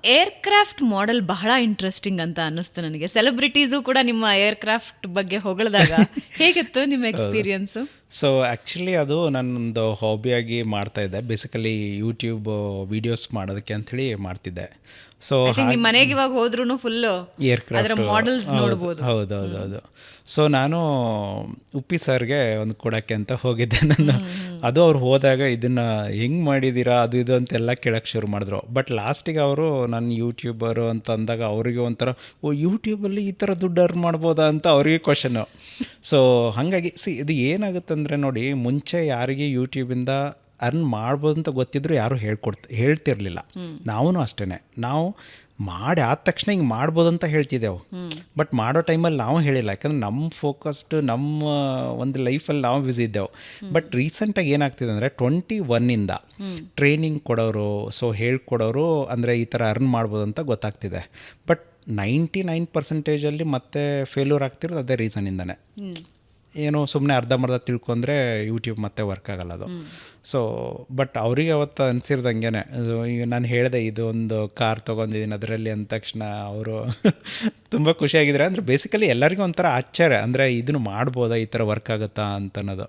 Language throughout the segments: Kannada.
ಏರ್ಕ್ರಾಫ್ಟ್ ಮಾಡೆಲ್ ಬಹಳ ಇಂಟ್ರೆಸ್ಟಿಂಗ್ ಅಂತ ಅನ್ನಿಸ್ತು ನನಗೆ. ಸೆಲೆಬ್ರಿಟೀಸು ಕೂಡ ನಿಮ್ಮ ಏರ್ಕ್ರಾಫ್ಟ್ ಬಗ್ಗೆ ಹೊಗಳಿದಾಗ ಹೇಗಿತ್ತು ನಿಮ್ಮ ಎಕ್ಸ್ಪೀರಿಯನ್ಸು? ಸೊ ಆ್ಯಕ್ಚುಲಿ ಅದು ನನ್ನೊಂದು ಹಾಬಿಯಾಗಿ ಮಾಡ್ತಾಯಿದ್ದೆ. ಬೇಸಿಕಲಿ ಯೂಟ್ಯೂಬ್ ವೀಡಿಯೋಸ್ ಮಾಡೋದಕ್ಕೆ ಅಂಥೇಳಿ ಮಾಡ್ತಿದ್ದೆ. ಸೊ ನಿಮ್ಮ ಮನೆಗೆ ಇವಾಗ ಹೋದ್ರೂ ಫುಲ್ಲು ಅದರ ಮಾಡೆಲ್ಸ್ ನೋಡ್ಬೋದು. ಹೌದೌದೌದು. ಸೊ ನಾನು ಉಪ್ಪಿ ಸರ್ಗೆ ಒಂದು ಕೊಡೋಕ್ಕೆ ಅಂತ ಹೋಗಿದ್ದೆ ನಾನು. ಅದು ಅವ್ರು ಹೋದಾಗ ಇದನ್ನು ಹೆಂಗೆ ಮಾಡಿದ್ದೀರಾ ಅದು ಇದು ಅಂತೆಲ್ಲ ಕೇಳೋಕ್ಕೆ ಶುರು ಮಾಡಿದ್ರು. ಬಟ್ ಲಾಸ್ಟಿಗೆ ಅವರು ನಾನು ಯೂಟ್ಯೂಬರು ಅಂತ ಅಂದಾಗ ಅವರಿಗೆ ಒಂಥರ ಯೂಟ್ಯೂಬಲ್ಲಿ ಈ ಥರ ದುಡ್ಡು ಅರ್ನ್ ಮಾಡ್ಬೋದಾ ಅಂತ ಅವರಿಗೆ ಕ್ವಶನು. ಸೊ ಹಾಗಾಗಿ ಇದು ಏನಾಗುತ್ತೆ ಅಂದರೆ ನೋಡಿ, ಮುಂಚೆ ಯಾರಿಗೆ ಯೂಟ್ಯೂಬಿಂದ ಅರ್ನ್ ಮಾಡ್ಬೋದು ಅಂತ ಗೊತ್ತಿದ್ರು ಯಾರೂ ಹೇಳ್ತಿರ್ಲಿಲ್ಲ. ನಾವೂ ಅಷ್ಟೇ, ನಾವು ಮಾಡಿ ಆದ ತಕ್ಷಣ ಹಿಂಗೆ ಮಾಡ್ಬೋದು ಅಂತ ಹೇಳ್ತಿದ್ದೆವು. ಬಟ್ ಮಾಡೋ ಟೈಮಲ್ಲಿ ನಾವು ಹೇಳಿಲ್ಲ, ಯಾಕಂದ್ರೆ ನಮ್ಮ ಫೋಕಸ್ಡು ನಮ್ಮ ಒಂದು ಲೈಫಲ್ಲಿ ನಾವು ಬ್ಯುಸಿ ಇದ್ದೆವು. ಬಟ್ ರೀಸೆಂಟಾಗಿ ಏನಾಗ್ತಿದೆ ಅಂದರೆ 21ಇಂದ ಟ್ರೈನಿಂಗ್ ಕೊಡೋರು, ಸೊ ಹೇಳ್ಕೊಡೋರು ಅಂದರೆ ಈ ಥರ ಅರ್ನ್ ಮಾಡ್ಬೋದು ಅಂತ ಗೊತ್ತಾಗ್ತಿದೆ. ಬಟ್ 99% ಮತ್ತೆ ಫೇಲ್ಯೂರ್ ಆಗ್ತಿರೋದು ಅದೇ ರೀಸನಿಂದನೇ. ಏನೋ ಸುಮ್ಮನೆ ಅರ್ಧಂಬರ್ಧ ತಿಳ್ಕೊಂಡ್ರೆ ಯೂಟ್ಯೂಬ್ ಮತ್ತೆ ವರ್ಕ್ ಆಗಲ್ಲ ಅದು. ಸೊ ಬಟ್ ಅವರಿಗೆ ಅವತ್ತು ಅನಿಸಿರ್ದಂಗೆ, ಈಗ ನಾನು ಹೇಳಿದೆ ಇದೊಂದು ಕಾರ್ ತೊಗೊಂಡಿದ್ದೀನಿ ಅದರಲ್ಲಿ ಅಂದ ತಕ್ಷಣ ಅವರು ತುಂಬ ಖುಷಿಯಾಗಿದ್ದಾರೆ. ಅಂದರೆ ಬೇಸಿಕಲಿ ಎಲ್ಲರಿಗೂ ಒಂಥರ ಆಶ್ಚರ್ಯ, ಅಂದರೆ ಇದನ್ನು ಮಾಡ್ಬೋದಾ, ಈ ಥರ ವರ್ಕ್ ಆಗುತ್ತಾ ಅಂತ ಅನ್ನೋದು.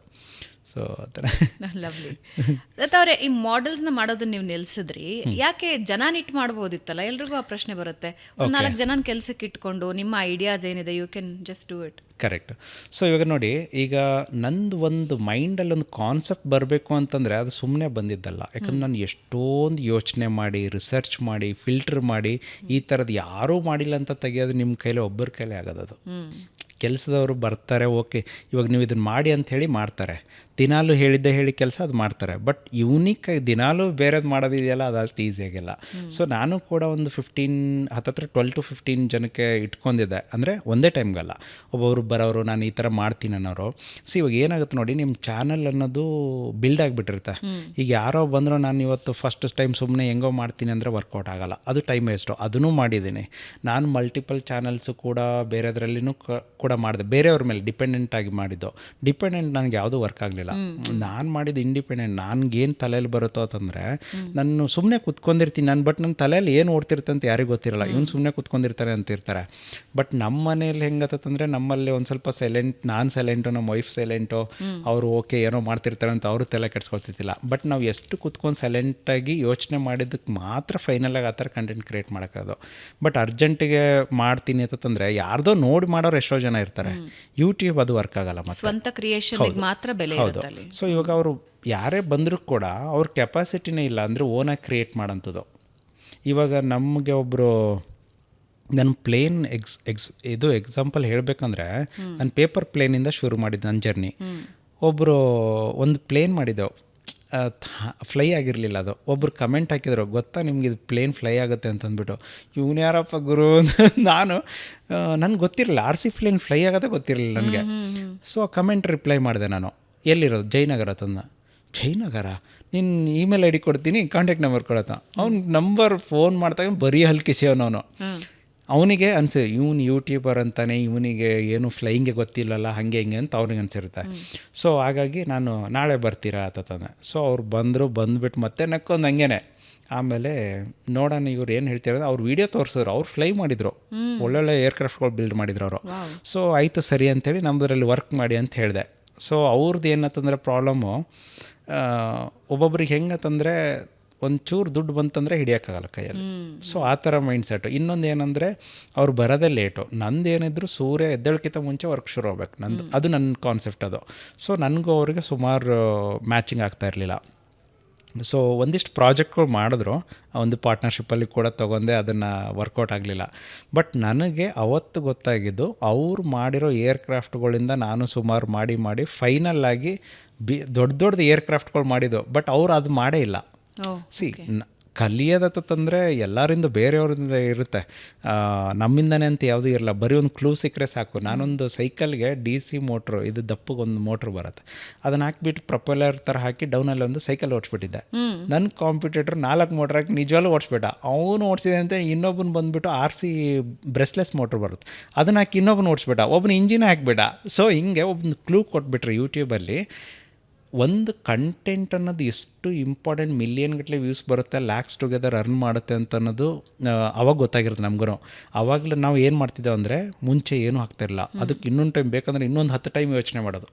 ಸೊ ಆ ಥರ ಲವ್ಲಿ. ದತ್ತವ್ರೆ, ಈ ಮಾಡೆಲ್ಸ್ನ ಮಾಡೋದನ್ನ ನೀವು ನಿಲ್ಸಿದ್ರಿ, ಯಾಕೆ ಜನ ಇಟ್ಟು ಮಾಡ್ಬೋದಿತ್ತಲ್ಲ? ಎಲ್ರಿಗೂ ಆ ಪ್ರಶ್ನೆ ಬರುತ್ತೆ. ಒಂದು 4 ಜನ ಕೆಲಸಕ್ಕೆ ಇಟ್ಕೊಂಡು ನಿಮ್ಮ ಐಡಿಯಾಸ್ ಏನಿದೆ you can just do it. Correct. So ಇವಾಗ ನೋಡಿ, ಈಗ ನಂದು ಒಂದು ಮೈಂಡಲ್ಲಿ ಒಂದು ಕಾನ್ಸೆಪ್ಟ್ ಬರಬೇಕು ಅಂತಂದರೆ ಅದು ಸುಮ್ಮನೆ ಬಂದಿದ್ದಲ್ಲ. ಯಾಕಂದ್ರೆ ನಾನು ಎಷ್ಟೊಂದು ಯೋಚನೆ ಮಾಡಿ, ರಿಸರ್ಚ್ ಮಾಡಿ, ಫಿಲ್ಟರ್ ಮಾಡಿ, ಈ ಥರದ್ದು ಯಾರೂ ಮಾಡಿಲ್ಲ ಅಂತ ತೆಗಿಯೋದು ನಿಮ್ಮ ಕೈಲಿ, ಒಬ್ಬರ ಕೈಲೇ ಆಗೋದದು. ಕೆಲಸದವರು ಬರ್ತಾರೆ, ಓಕೆ ಇವಾಗ ನೀವು ಇದನ್ನು ಮಾಡಿ ಅಂಥೇಳಿ ಮಾಡ್ತಾರೆ. ದಿನಾಲೂ ಹೇಳಿ ಕೆಲಸ ಅದು ಮಾಡ್ತಾರೆ. ಬಟ್ ಯೂನಿಕ್ಕಾಗಿ ದಿನಾಲೂ ಬೇರೆದು ಮಾಡೋದಿದೆಯಲ್ಲ, ಅದು ಅಷ್ಟು ಈಸಿಯಾಗಿಲ್ಲ. ಸೊ ನಾನು ಕೂಡ ಒಂದು 12 to 15 ಜನಕ್ಕೆ ಇಟ್ಕೊಂಡಿದ್ದೆ. ಅಂದರೆ ಒಂದೇ ಟೈಮ್ಗಲ್ಲ, ಒಬ್ಬೊಬ್ರು ಬರೋರು, ನಾನು ಈ ಥರ ಮಾಡ್ತೀನಿ ಅನ್ನೋರು. ಸೊ ಇವಾಗ ಏನಾಗುತ್ತೆ ನೋಡಿ, ನಿಮ್ಮ ಚಾನಲ್ ಅನ್ನೋದು ಬಿಲ್ಡ್ ಆಗಿಬಿಟ್ಟಿರುತ್ತೆ. ಈಗ ಯಾರೋ ಬಂದರೂ ನಾನು ಇವತ್ತು ಫಸ್ಟ್ ಟೈಮ್ ಸುಮ್ಮನೆ ಹೆಂಗೋ ಮಾಡ್ತೀನಿ ಅಂದರೆ ವರ್ಕೌಟ್ ಆಗೋಲ್ಲ, ಅದು ಟೈಮ್ ವೇಸ್ಟು. ಅದನ್ನೂ ಮಾಡಿದ್ದೀನಿ ನಾನು. ಮಲ್ಟಿಪಲ್ ಚಾನಲ್ಸು ಕೂಡ ಬೇರೆದ್ರಲ್ಲಿನೂ ಕೂಡ ಮಾಡಿದೆ, ಬೇರೆಯವ್ರ ಮೇಲೆ ಡಿಪೆಂಡೆಂಟ್ ಆಗಿ ಮಾಡಿದ್ದು. ಡಿಪೆಂಡೆಂಟ್ ನನಗೆ ಯಾವುದೂ ವರ್ಕ್ ಆಗಲಿಲ್ಲ. ನಾನು ಮಾಡಿದ್ದು ಇಂಡಿಪೆಂಡೆಂಟ್. ನನಗೇನು ತಲೆಯಲ್ಲಿ ಬರುತ್ತೋ ಅಂತಂದರೆ, ನಾನು ಸುಮ್ಮನೆ ಕೂತ್ಕೊಂಡಿರ್ತೀನಿ ನಾನು, ಬಟ್ ನನ್ನ ತಲೆಯಲ್ಲಿ ಏನು ಓಡ್ತಿರುತ್ತೆ ಅಂತ ಯಾರಿಗೂ ಗೊತ್ತಿರಲ್ಲ. ಇವನು ಸುಮ್ಮನೆ ಕೂತ್ಕೊಂಡಿರ್ತಾರೆ ಅಂತಿರ್ತಾರೆ. ಬಟ್ ನಮ್ಮ ಮನೇಲಿ ಹೆಂಗತ್ತಂದರೆ, ನಮ್ಮಲ್ಲಿ ಒಂದು ಸ್ವಲ್ಪ ಸೈಲೆಂಟ್, ನಾನು ಸೈಲೆಂಟು, ನಮ್ಮ ವೈಫ್ ಸೈಲೆಂಟು, ಅವರು ಓಕೆ ಏನೋ ಮಾಡ್ತಿರ್ತಾರೆ ಅಂತ ಅವರು ತಲೆ ಕೆಡ್ಸ್ಕೊಳ್ತಿದ್ದಿಲ್ಲ. ಬಟ್ ನಾವು ಎಷ್ಟು ಕೂತ್ಕೊಂಡು ಸೈಲೆಂಟಾಗಿ ಯೋಚನೆ ಮಾಡಿದ್ದಕ್ಕೆ ಮಾತ್ರ ಫೈನಲಾಗಿ ಆ ಥರ ಕಂಟೆಂಟ್ ಕ್ರಿಯೇಟ್ ಮಾಡೋಕ್ಕಾಗೋದು. ಬಟ್ ಅರ್ಜೆಂಟಿಗೆ ಮಾಡ್ತೀನಿ ಅಂತಂದರೆ ಯಾರ್ದೋ ನೋಡಿ ಮಾಡೋರು ಎಷ್ಟೋ ಜನ ಇರ್ತಾರೆ. ಯೂಟ್ಯೂಬ್ ಅದು ವರ್ಕ್ ಆಗಲ್ಲ, ಮತ್ತು ಸ್ವಂತ ಕ್ರಿಯೇಷನ್ಗೆ ಮಾತ್ರ ಬೆಲೆ ಇರುತ್ತೆ. ಸೊ ಇವಾಗ ಅವರು ಯಾರೇ ಬಂದರೂ ಕೂಡ ಅವ್ರ ಕೆಪಾಸಿಟಿನೇ ಇಲ್ಲ ಅಂದರೆ ಓನಾಗಿ ಕ್ರಿಯೇಟ್ ಮಾಡೋಂಥದ್ದು. ಇವಾಗ ನಮಗೆ ಒಬ್ಬರು, ನನ್ನ ಪ್ಲೇನ್ ಇದು ಎಕ್ಸಾಂಪಲ್ ಹೇಳಬೇಕಂದ್ರೆ, ನಾನು ಪೇಪರ್ ಪ್ಲೇನಿಂದ ಶುರು ಮಾಡಿದ್ದು ನನ್ನ ಜರ್ನಿ. ಒಬ್ಬರು ಒಂದು ಪ್ಲೇನ್ ಮಾಡಿದ್ದೆವು, ಫ್ಲೈ ಆಗಿರಲಿಲ್ಲ ಅದು. ಒಬ್ಬರು ಕಮೆಂಟ್ ಹಾಕಿದ್ರು, ಗೊತ್ತಾ ನಿಮ್ಗೆ ಇದು ಪ್ಲೇನ್ ಫ್ಲೈ ಆಗುತ್ತೆ ಅಂತಂದ್ಬಿಟ್ಟು. ಇವನು ಯಾರಪ್ಪ ಗುರು ನನಗೆ ಗೊತ್ತಿರಲಿಲ್ಲ, RC ಪ್ಲೇನ್ ಫ್ಲೈ ಆಗೋದೇ ಗೊತ್ತಿರಲಿಲ್ಲ ನನಗೆ. ಸೊ ಆ ಕಮೆಂಟ್ ರಿಪ್ಲೈ ಮಾಡಿದೆ ನಾನು, ಎಲ್ಲಿರೋದು, ಜಯನಗರ ತಂದ. ಜಯನಗರ, ನಿನ್ನ ಇಮೇಲ್ ID ಕೊಡ್ತೀನಿ, ಕಾಂಟ್ಯಾಕ್ಟ್ ನಂಬರ್ ಕೊಡತ್ತ. ಅವ್ನು ನಂಬರ್ ಫೋನ್ ಮಾಡ್ದಾಗ ಬರೀ ಹಲ್ಕಿಸಿಯವನವನು. ಅವನಿಗೆ ಅನಿಸಿದೆ, ಇವನು ಯೂಟ್ಯೂಬರ್ ಅಂತಾನೆ, ಇವನಿಗೆ ಏನು ಫ್ಲೈಯಿಂಗೆ ಗೊತ್ತಿಲ್ಲಲ್ಲ, ಹಾಗೆ ಹಿಂಗೆ ಅಂತ ಅವ್ನಿಗೆ ಅನಿಸಿರುತ್ತೆ. ಸೊ ಹಾಗಾಗಿ ನಾನು ನಾಳೆ ಬರ್ತೀರಾ ಅಂತ ತಂದೆ. ಸೊ ಅವ್ರು ಬಂದುಬಿಟ್ಟು ಮತ್ತೆ ನಕ್ಕೊಂದು ಹಂಗೇನೆ. ಆಮೇಲೆ ನೋಡೋಣ ಇವ್ರು ಏನು ಹೇಳ್ತಿರೋದು, ಅವ್ರು ವೀಡಿಯೋ ತೋರಿಸಿದ್ರು, ಅವ್ರು ಫ್ಲೈ ಮಾಡಿದರು, ಒಳ್ಳೊಳ್ಳೆ ಏರ್ಕ್ರಾಫ್ಟ್ಗಳು ಬಿಲ್ಡ್ ಮಾಡಿದ್ರು ಅವರು. ಸೊ ಆಯಿತು ಸರಿ ಅಂತೇಳಿ ನಮ್ಮದ್ರಲ್ಲಿ ವರ್ಕ್ ಮಾಡಿ ಅಂತ ಹೇಳಿದೆ. ಸೊ ಅವ್ರದ್ದು ಏನಂತಂದರೆ ಪ್ರಾಬ್ಲಮ್ಮು, ಒಬ್ಬೊಬ್ರಿಗೆ ಹೆಂಗಂತಂದರೆ ಒಂಚೂರು ದುಡ್ಡು ಬಂತಂದರೆ ಹಿಡಿಯೋಕ್ಕಾಗಲ್ಲ ಕೈಯಲ್ಲಿ. ಸೊ ಆ ಥರ ಮೈಂಡ್ ಸೆಟ್ಟು. ಇನ್ನೊಂದು ಏನಂದರೆ ಅವ್ರು ಬರೋದೇ ಲೇಟು. ನಂದು ಏನಿದ್ರು ಸೂರ್ಯ ಎದ್ದೇಳಕ್ಕಿಂತ ಮುಂಚೆ ವರ್ಕ್ ಶುರು ಆಗ್ಬೇಕು ನಂದು, ಅದು ನನ್ನ ಕಾನ್ಸೆಪ್ಟ್ ಅದು. ಸೊ ನನಗೂ ಅವ್ರಿಗೆ ಸುಮಾರು ಮ್ಯಾಚಿಂಗ್ ಆಗ್ತಾ ಇರಲಿಲ್ಲ. ಸೊ ಒಂದಿಷ್ಟು ಪ್ರಾಜೆಕ್ಟ್ಗಳು ಮಾಡಿದ್ರು, ಒಂದು ಪಾರ್ಟ್ನರ್ಶಿಪ್ಪಲ್ಲಿ ಕೂಡ ತೊಗೊಂಡೆ, ಅದನ್ನು ವರ್ಕೌಟ್ ಆಗಲಿಲ್ಲ. ಬಟ್ ನನಗೆ ಅವತ್ತು ಗೊತ್ತಾಗಿದ್ದು, ಅವ್ರು ಮಾಡಿರೋ ಏರ್ಕ್ರಾಫ್ಟ್ಗಳಿಂದ ನಾನು ಸುಮಾರು ಮಾಡಿ ಫೈನಲ್ಲಾಗಿ ದೊಡ್ಡ ಏರ್ಕ್ರಾಫ್ಟ್ಗಳು ಮಾಡಿದ್ದು. ಬಟ್ ಅವ್ರು ಅದು ಮಾಡೇ ಇಲ್ಲ. ಕಲಿಯೋದತ್ತಂದರೆ ಎಲ್ಲರಿಂದ ಬೇರೆಯವ್ರಿಂದ ಇರುತ್ತೆ, ನಮ್ಮಿಂದನೇ ಅಂತ ಯಾವುದೂ ಇರಲ್ಲ. ಬರೀ ಒಂದು ಕ್ಲೂ ಸಿಕ್ಕರೆ ಸಾಕು. ನಾನೊಂದು ಸೈಕಲ್ಗೆ DC ಮೋಟ್ರು, ಇದು ದಪ್ಪಗೊಂದು ಮೋಟ್ರ್ ಬರುತ್ತೆ, ಅದನ್ನು ಹಾಕಿಬಿಟ್ಟು ಪ್ರೊಪೆಲ್ಲರ್ ಥರ ಹಾಕಿ ಡೌನಲ್ಲಿ ಒಂದು ಸೈಕಲ್ ಓಡಿಸ್ಬಿಟ್ಟಿದ್ದೆ. ನನ್ನ ಕಾಂಪಿಟೇಟರ್ 4 ಮೋಟ್ರ್ ಹಾಕಿ ನಿಜವಾಗ್ಲೂ ಓಡಿಸ್ಬಿಟ್ಟ. ಅವನು ಓಡಿಸಿದೆ ಅಂತ ಇನ್ನೊಬ್ಬನ ಬಂದುಬಿಟ್ಟು RC ಬ್ರೆಸ್ಲೆಸ್ ಮೋಟ್ರ್ ಬರುತ್ತೆ, ಅದನ್ನು ಹಾಕಿ ಇನ್ನೊಬ್ಬನ ಓಡಿಸ್ಬಿಟ್ಟ, ಒಬ್ಬನ ಇಂಜಿನ್ ಹಾಕಿಬಿಟ್ಟ. ಸೊ ಹಿಂಗೆ ಒಬ್ಬನ ಕ್ಲೂ ಕೊಟ್ಬಿಟ್ರೆ ಯೂಟ್ಯೂಬಲ್ಲಿ ಒಂದು ಕಂಟೆಂಟ್ ಅನ್ನೋದು ಎಷ್ಟು ಇಂಪಾರ್ಟೆಂಟ್, ಮಿಲಿಯನ್ ಗಟ್ಟಲೆ ವ್ಯೂಸ್ ಬರುತ್ತೆ, ಲ್ಯಾಕ್ಸ್ ಟುಗೆದರ್ ಅರ್ನ್ ಮಾಡುತ್ತೆ ಅಂತ ಅನ್ನೋದು ಅವಾಗ ಗೊತ್ತಾಗಿರುತ್ತೆ ನಮಗೂ. ಆವಾಗಲೇ ನಾವು ಏನು ಮಾಡ್ತಿದ್ದೇವೆ ಅಂದರೆ ಮುಂಚೆ ಏನೂ ಆಗ್ತಿರಲಿಲ್ಲ, ಅದಕ್ಕೆ ಇನ್ನೊಂದು ಟೈಮ್ ಬೇಕಂದ್ರೆ ಇನ್ನೊಂದು 10 ಟೈಮ್ ಯೋಚನೆ ಮಾಡೋದು.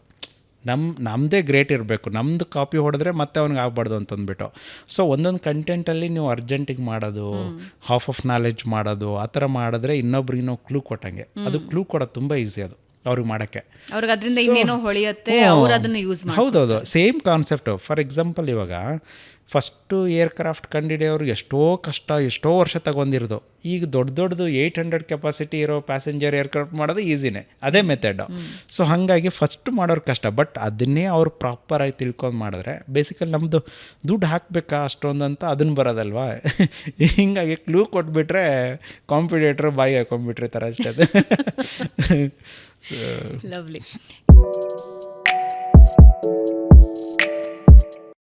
ನಮ್ಮದೇ ಗ್ರೇಟ್ ಇರಬೇಕು, ನಮ್ಮದು ಕಾಪಿ ಹೊಡೆದ್ರೆ ಮತ್ತೆ ಅವ್ನಿಗೆ ಆಗಬಾರ್ದು ಅಂತಂದ್ಬಿಟ್ಟು. ಸೊ ಒಂದೊಂದು ಕಂಟೆಂಟಲ್ಲಿ ನೀವು ಅರ್ಜೆಂಟಿಗೆ ಮಾಡೋದು, ಹಾಫ್ ಆಫ್ ನಾಲೆಡ್ಜ್ ಮಾಡೋದು, ಆ ಥರ ಮಾಡಿದ್ರೆ ಇನ್ನೊಬ್ರಿಗೆ ನಾವು ಕ್ಲೂ ಕೊಟ್ಟಂಗೆ. ಅದು ಕ್ಲೂ ಕೊಡೋದು ತುಂಬ ಈಸಿ ಅದು ಅವ್ರಿಗೆ ಮಾಡೋಕ್ಕೆ. ಅವ್ರಿಗೆ ಅದರಿಂದ ಇನ್ನೇನೋ ಹೊಳೆಯುತ್ತೆ, ಅವ್ರು ಅದನ್ನು ಯೂಸ್ ಮಾಡಿ. ಹೌದೌದು, ಸೇಮ್ ಕಾನ್ಸೆಪ್ಟು. ಫಾರ್ ಎಕ್ಸಾಂಪಲ್ ಇವಾಗ ಫಸ್ಟು ಏರ್ಕ್ರಾಫ್ಟ್ ಕಂಡಿಡಿಯೋರು ಎಷ್ಟೋ ಕಷ್ಟ, ಎಷ್ಟೋ ವರ್ಷ ತಗೊಂಡಿರೋದು. ಈಗ ದೊಡ್ಡದು 800 ಕೆಪಾಸಿಟಿ ಇರೋ ಪ್ಯಾಸೆಂಜರ್ ಏರ್ಕ್ರಾಫ್ಟ್ ಮಾಡೋದು ಈಸಿನೇ, ಅದೇ ಮೆಥಡು. ಸೊ ಹಾಗಾಗಿ ಫಸ್ಟ್ ಮಾಡೋರು ಕಷ್ಟ, ಬಟ್ ಅದನ್ನೇ ಅವ್ರು ಪ್ರಾಪರಾಗಿ ತಿಳ್ಕೊಂಡು ಮಾಡಿದ್ರೆ ಬೇಸಿಕಲಿ ನಮ್ಮದು ದುಡ್ಡು ಹಾಕಬೇಕಾ ಅಷ್ಟೊಂದು ಅಂತ ಅದನ್ನು ಬರೋದಲ್ವಾ. ಹಿಂಗಾಗಿ ಕ್ಲೂ ಕೊಟ್ಬಿಟ್ರೆ ಕಾಂಪಿಟೇಟ್ರ್ ಬಾಯಿ ಹಾಕೊಂಡ್ಬಿಟ್ರೆ ಥರ ಅಷ್ಟೇ ಅದು. ಲವ್ಲಿ.